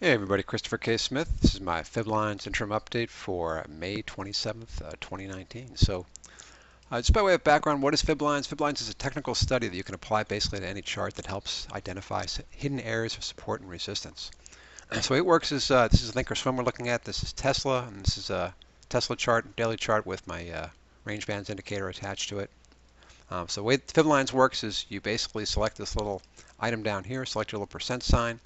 Hey everybody, Christopher K. Smith. This is my Fiblines Interim update for May 27th, 2019. Just by way of background, what is Fiblines? Fiblines is a technical study that you can apply basically to any chart that helps identify hidden areas of support and resistance. And so it works is this is a Thinkorswim we're looking at. This is Tesla, and this is a Tesla chart, daily chart with my range bands indicator attached to it. So the way Fiblines works is you basically select this little item down here, select your little percent sign,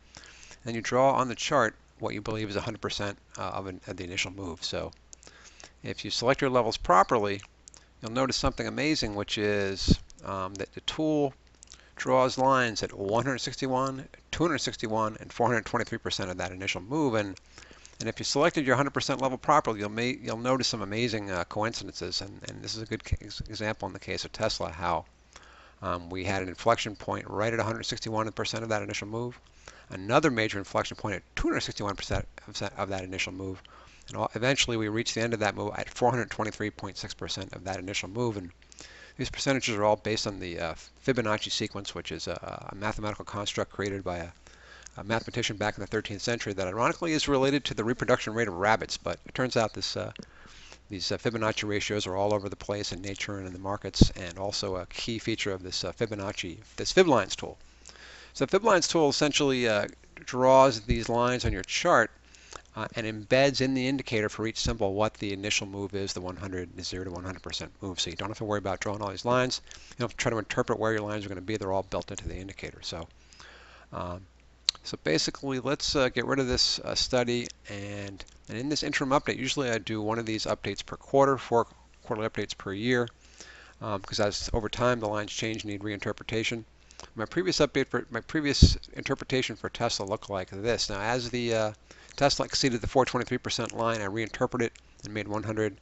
then you draw on the chart what you believe is 100% of the initial move. So if you select your levels properly, you'll notice something amazing, which is that the tool draws lines at 161, 261, and 423% of that initial move. And if you selected your 100% level properly, you'll notice some amazing coincidences. And this is a good example in the case of Tesla, how we had an inflection point right at 161% of that initial move, another major inflection point at 261% of that initial move, and eventually we reached the end of that move at 423.6% of that initial move. And these percentages are all based on the Fibonacci sequence, which is a mathematical construct created by a mathematician back in the 13th century that ironically is related to the reproduction rate of rabbits. But it turns out these Fibonacci ratios are all over the place in nature and in the markets, and also a key feature of this Fiblines tool. So the Fiblines tool essentially draws these lines on your chart and embeds in the indicator for each symbol what the initial move is, the 0 to 100% move. So you don't have to worry about drawing all these lines. You don't have to try to interpret where your lines are going to be. They're all built into the indicator. So basically, let's get rid of this study, and in this interim update, usually I do one of these updates per quarter, 4 quarterly updates per year, because as over time the lines change and need reinterpretation. My previous interpretation for Tesla looked like this. Now, as the Tesla exceeded the 423% line, I reinterpreted it and made 0 to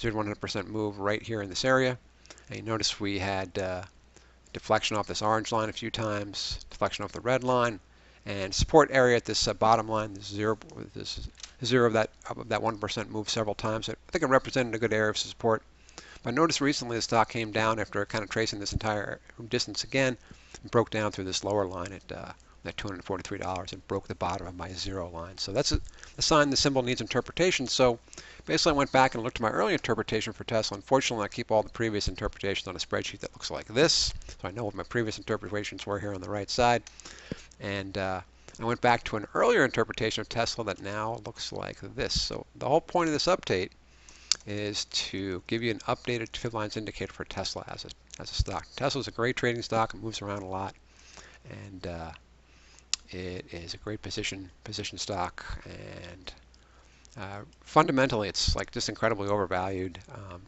100% move right here in this area. And you notice we had deflection off this orange line a few times, deflection off the red line, and support area at this bottom line, this zero of that 1% move several times. I think it represented a good area of support. But notice recently the stock came down after kind of tracing this entire distance again, and broke down through this lower line at $243 and broke the bottom of my zero line. So that's a sign the symbol needs interpretation. So basically I went back and looked at my early interpretation for Tesla. Unfortunately, I keep all the previous interpretations on a spreadsheet that looks like this. So I know what my previous interpretations were here on the right side. And I went back to an earlier interpretation of Tesla that now looks like this. So the whole point of this update is to give you an updated Fiblines indicator for Tesla as a stock. Tesla is a great trading stock. It moves around a lot, and it is a great position stock. And fundamentally, it's like just incredibly overvalued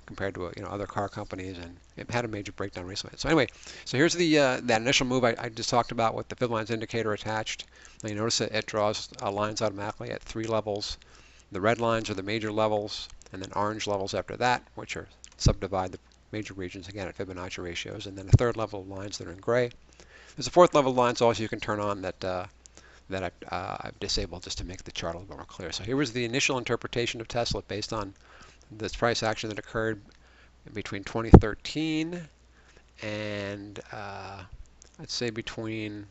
compared to other car companies, and it had a major breakdown recently. So anyway, so here's the that initial move I just talked about with the Fiblines indicator attached. Now you notice that it draws lines automatically at 3 levels. The red lines are the major levels, and then orange levels after that, which are subdivide the major regions again at Fibonacci ratios, and then a third level of lines that are in gray. There's a fourth level of lines also you can turn on that I've disabled just to make the chart a little bit more clear. So here was the initial interpretation of Tesla based on this price action that occurred between 2013 and I'd say between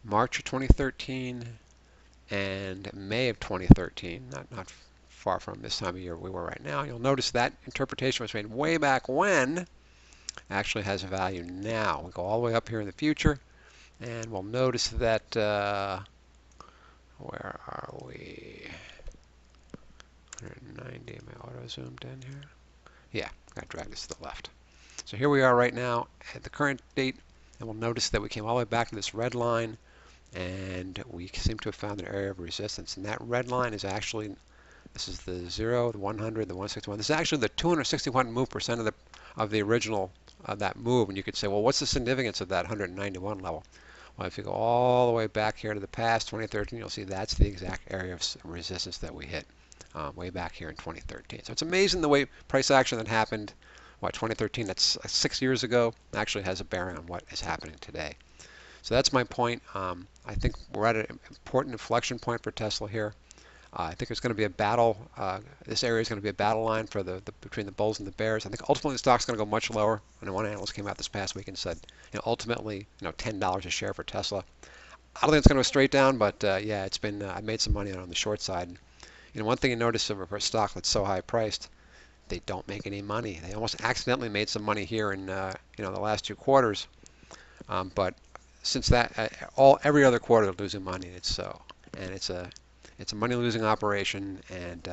March of 2013 and May of 2013, not far from this time of year we were right now. You'll notice that interpretation was made way back when actually has a value now. We go all the way up here in the future, and we'll notice that, where are we? 190, am I auto zoomed in here? Yeah, I gotta drag this to the left. So here we are right now at the current date, and we'll notice that we came all the way back to this red line, and we seem to have found an area of resistance. And that red line is actually, this is the 0, the 100, the 161. This is actually the 261 move percent of the original that move. And you could say, well, what's the significance of that 191 level? Well, if you go all the way back here to the past, 2013, you'll see that's the exact area of resistance that we hit way back here in 2013. So it's amazing the way price action that happened, 2013, that's 6 years ago, actually has a bearing on what is happening today. So that's my point. I think we're at an important inflection point for Tesla here. I think it's going to be a battle. This area is going to be a battle line for between the bulls and the bears. I think ultimately the stock's going to go much lower. And one analyst came out this past week and said, ultimately, $10 a share for Tesla. I don't think it's going to go straight down, but yeah, it's been I made some money on the short side. You know, one thing you notice of a stock that's so high priced, they don't make any money. They almost accidentally made some money here in the last 2 quarters, but since that every other quarter they're losing money. It's a money losing operation, and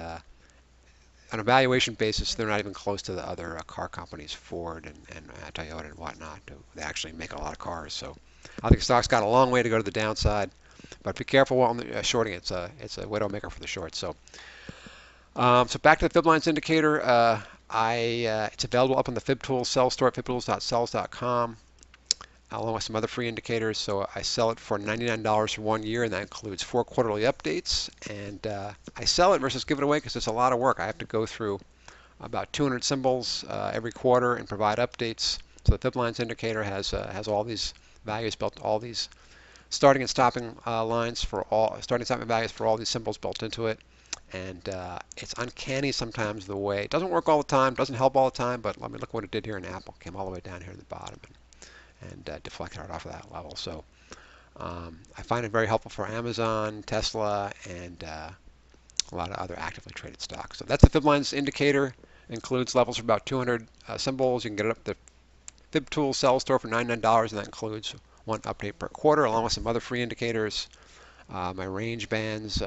on a valuation basis, they're not even close to the other car companies, Ford and Toyota and whatnot. They actually make a lot of cars. So I think stock's got a long way to go to the downside, but be careful while shorting. It's a widowmaker for the short. So back to the Fiblines indicator. It's available up on the FibTools sell store at fibtools.sells.com, along with some other free indicators. So I sell it for $99 for 1 year, and that includes 4 quarterly updates. And I sell it versus give it away because it's a lot of work. I have to go through about 200 symbols every quarter and provide updates. So the Fiblines indicator has all these values built, all these starting and stopping lines for all starting and stopping values for all these symbols built into it. And it's uncanny sometimes the way it doesn't work all the time, doesn't help all the time. But let me look what it did here in Apple. Came all the way down here to the bottom and deflected right off of that level. So I find it very helpful for Amazon, Tesla, and a lot of other actively traded stocks. So that's the Fiblines indicator. Includes levels for about 200 symbols. You can get it up the FibTools sell store for $99, and that includes 1 update per quarter, along with some other free indicators. My range bands,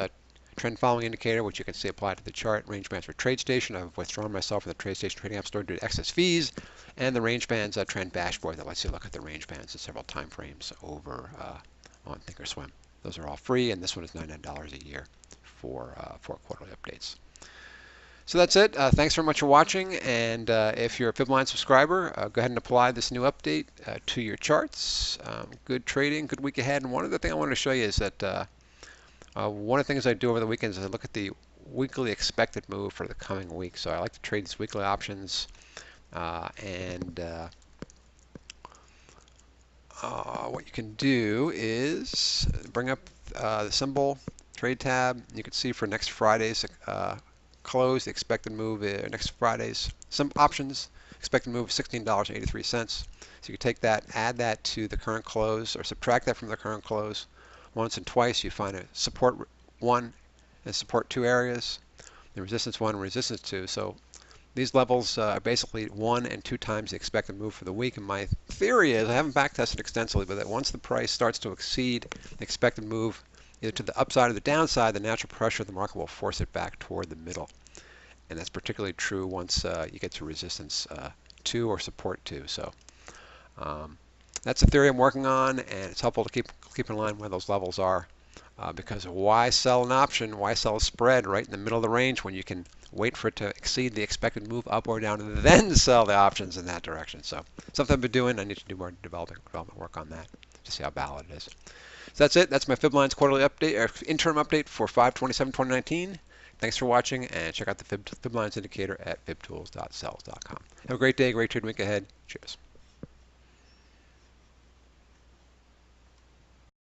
trend following indicator, which you can see applied to the chart. Range bands for TradeStation. I've withdrawn myself from the TradeStation trading app store due to excess fees. And the range bands trend dashboard that lets you look at the range bands at several time frames over on Thinkorswim. Those are all free, and this one is $99 a year for 4 quarterly updates. So that's it. Thanks very much for watching, and if you're a Fibline subscriber, go ahead and apply this new update to your charts. Good trading, good week ahead. And one other thing I wanted to show you is that one of the things I do over the weekends is I look at the weekly expected move for the coming week. So I like to trade these weekly options, and what you can do is bring up the symbol trade tab. You can see for next Friday's close, the expected move next Friday's some options expected move $16.83. So you can take that, add that to the current close, or subtract that from the current close. Once and twice, you find a support 1 and support 2 areas, the resistance 1 and resistance 2. So these levels are basically 1 and 2 times the expected move for the week. And my theory is, I haven't backtested extensively, but that once the price starts to exceed the expected move, either to the upside or the downside, the natural pressure of the market will force it back toward the middle. And that's particularly true once you get to resistance 2 or support 2. So that's the theory I'm working on, and it's helpful to keep in line where those levels are, because why sell an option, why sell a spread right in the middle of the range when you can wait for it to exceed the expected move up or down and then sell the options in that direction. So something I've been doing. I need to do more development work on that to see how valid it is. So that's it. That's my Fiblines quarterly update, or interim update for 5/27/2019. Thanks for watching, and check out the Fiblines indicator at fibtools.sells.com. Have a great day, great trade week ahead. Cheers.